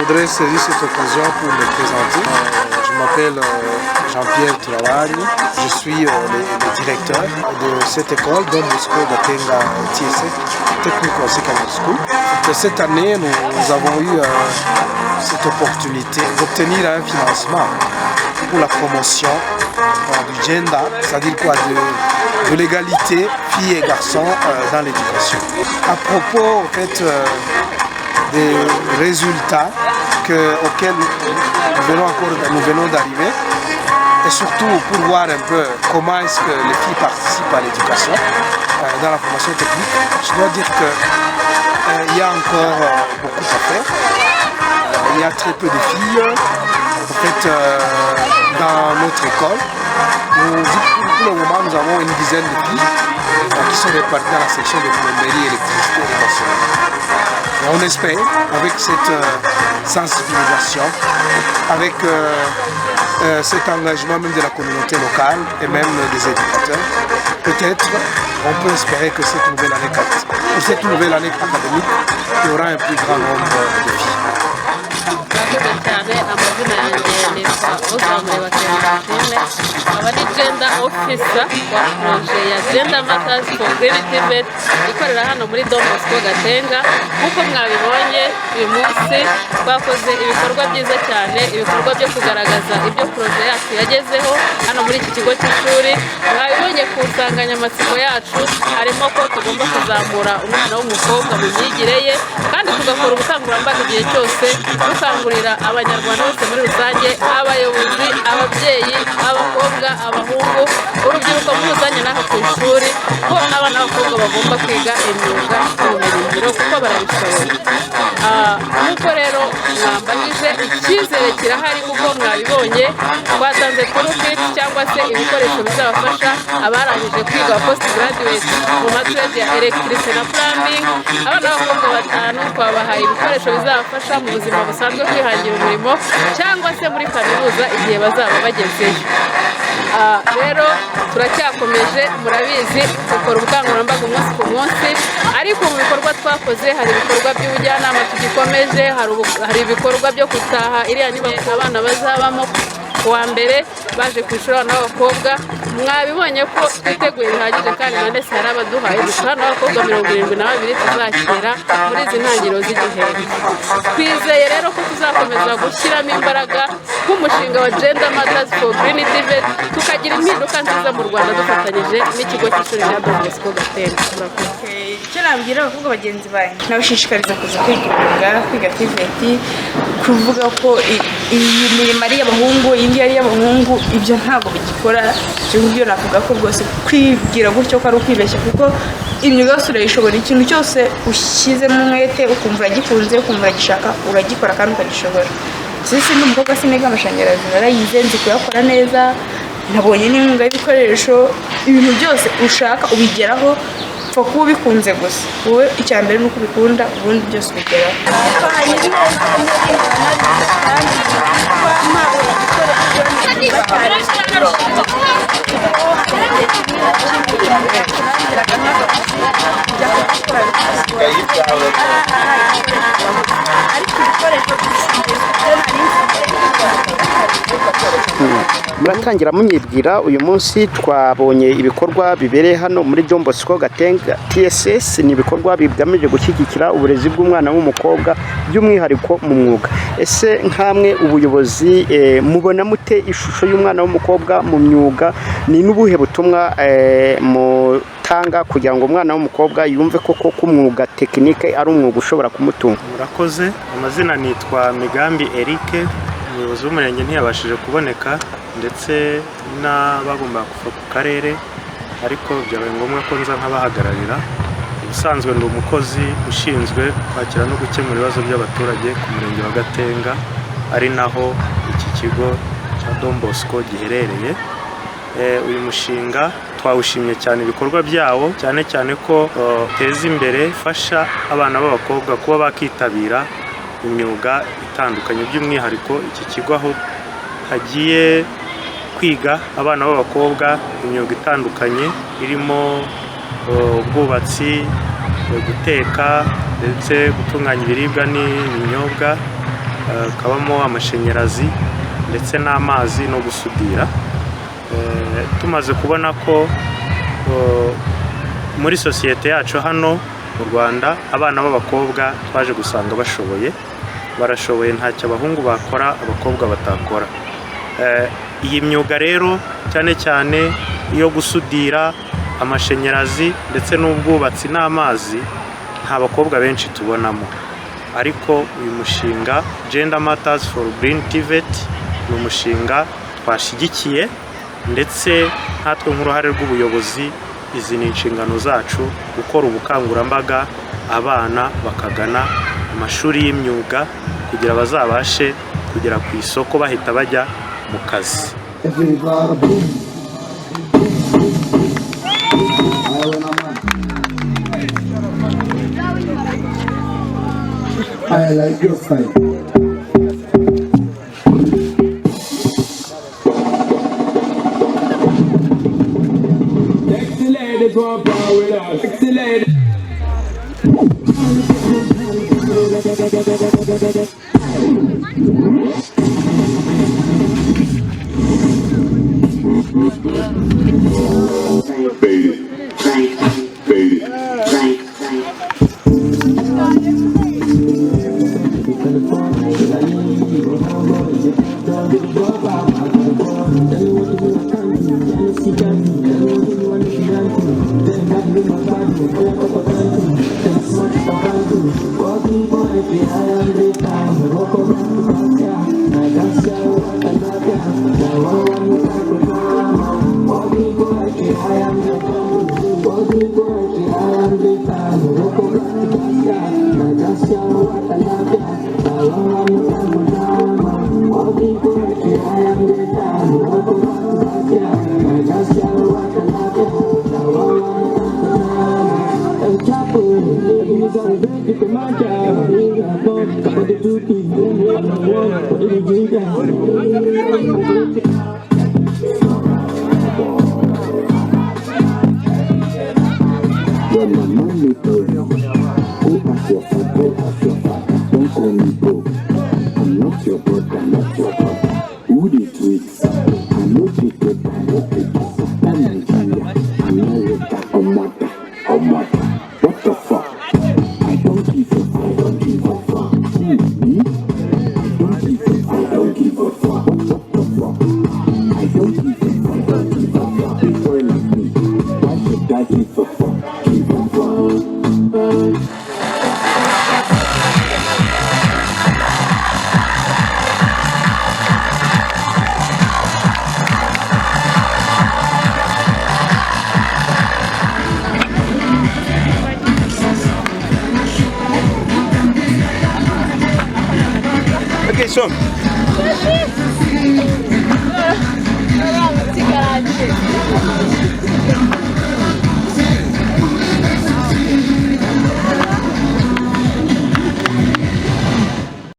voudrais saisir cette occasion pour me présenter. Je m'appelle Jean-Pierre Tourawani. Je suis le directeur de cette école, Don Bosco Gatenga TSS, Technical Secondary School. Et cette année, nous avons eu cette opportunité d'obtenir un financement pour la promotion du gender, c'est-à-dire quoi, de l'égalité filles et garçons dans l'éducation. À propos en fait, des résultats auxquels nous venons d'arriver, et surtout pour voir un peu comment est-ce que les filles participent à l'éducation dans la formation technique, je dois dire qu'il y a encore beaucoup à faire. Il y a très peu de filles en fait, dans notre école. Pour le moment, nous avons une dizaine de filles qui sont réparties dans la section de plomberie, électricité et bâtiment. Et on espère, avec cette sensibilisation, avec cet engagement même de la communauté locale et même des éducateurs, peut-être on peut espérer que cette nouvelle année académique, il y aura un plus grand nombre de filles. Abari gender officer wa projet ya Gender Matters for Creativity ikorera hano muri Don Bosco Gatenga. Nkuko mwabibonye uyu munsi twakoze ibikorwa byiza cyane, ibikorwa byo kugaragaza ibyo projet yacu yagezeho hano muri iki kigo cy'ishuri. Mwabibonye ku nsanganyamatsiko yacu harimo ko tugomba kuzamura umwana w'umukobwa mu myigire ye, kandi tugakora ubukangurambaga igihe cyose dukangurira abanyarwanda bose muri rusange, abayobozi, ababyeyi, abakobwa, abahungu, urubyiruko muri rusange n'aho ku ishuri, ko abana b'abakobwa bagomba kwiga imyuga n'ubumenyingiro kuko barabishoboye. Nk'uko rero mwambajije, icyizere kirahari kuko mwabibonye twatanze toolkit cyangwa se ibikoresho bizabafasha abarangije kwiga post graduate mu matrade ya electricity na plumbing. Abana b'abakobwa 5 twabahaye ibikoresho bizabafasha mu buzima busanzwe kwihangira umurimo cyangwa se muri kaminuza igihe bazaba bagezeyo. Rero turacyakomeje, murabizi dukora ubukangurambaga umunsi ku munsi, ariko mu bikorwa twakoze hari ibikorwa by'ubujyanama tugikomeje, hari ibikorwa byo gutaha iriya nyubako abana bazabamo kuwa mbere baje ku ishuri n'abakobwa. Mwabibonye ko twiteguye bihagije, kandi na ndetse hari abaduhaye gusa n'abakobwa 72 tuzakira muri izi ntangiriro z'igihembwe. Twizeye rero ko tuzakomeza gushyiramo imbaraga nk'umushinga wa Gender Matters for Creativity, tukagira impinduka nziza mu Rwanda dufatanyije n'ikigo cy'ishuri cya Don Bosco Gatenga. Icyo nabwira abakobwa bagenzi banjye, nabashishikariza kuza kwiga imyuga, kwiga TVET, kuvuga ko iyi mirimo ari iy'abahungu, indi ari iy'abahungu, ibyo ntabwo bigikora. Ibyo navuga ko rwose kwibwira gutyo ko ari ukwibeshya, kuko imyuga yose urayishobora. Ikintu cyose ushyizemo umwete ukumva uragikunze, ukumva uragishaka, uragikora kandi ukagishobora. Sisi n'umukobwa siniga amashanyarazi, narayize nzi kuyakora neza, nabonye n'inkunga y'ibikoresho. Ibintu byose ushaka ubigeraho pfa kuba ubikunze gusa. Wowe icya mbere ni uko ubikunda, ubundi byose ubigeraho. Muratangira munyibwira, uyu munsi twabonye ibikorwa bibereye hano muri Don Bosco Gatenga TSS. ni ibikorwa bigamije gushyigikira uburezi bw'umwana w'umukobwa by'umwihariko mu mwuga. Ese nkamwe ubuyobozi mubona mute ishusho y'umwana w'umukobwa mu myuga? Ni n'ubuhe butumwa mutanga kugira ngo umwana w'umukobwa yumve koko ko umwuga tekinike ari umwuga ushobora kumutunga? Murakoze. Amazina nitwa Migambi Eric, umuyobozi w'umurenge ntiyabashije kuboneka, ndetse n'abagomba kuva ku karere, ariko byabaye ngombwa ko nza nkabahagararira. Ubusanzwe ndi umukozi ushinzwe kwakira no gukemura ibibazo by'abaturage ku murenge wa Gatenga, ari naho iki kigo cya Don Bosco giherereye. Uyu mushinga twawushimye cyane ibikorwa byawo, cyane cyane ko teza imbere, fasha abana b'abakobwa kuba bakitabira imyuga itandukanye. By'umwihariko iki kigo aho hagiye kwiga abana b'abakobwa imyuga itandukanye irimo ubwubatsi, guteka ndetse gutunganya ibiribwa n'ibinyobwa, kabamo amashanyarazi ndetse n'amazi no gusudira. Tumaze kubona ko muri sosiyete yacu hano mu Rwanda abana b'abakobwa twaje gusanga barashoboye ntacyo abahungu bakora abakobwa batakora. Iyi myuga rero cyane cyane iyo gusudira, amashanyarazi ndetse n'ubwubatsi n'amazi nta bakobwa benshi tubonamo, ariko uyu mushinga Gender Matters for Green TVET ni umushinga twashyigikiye, ndetse natwe nk'uruhare rw'ubuyobozi izi ni inshingano zacu gukora ubukangurambaga abana bakagana amashuri y'imyuga kugira bazabashe kugera ku isoko bahita bajya mu kazi. I like your style. Sexy ladies want power with us. Sexy ladies. Okay, so.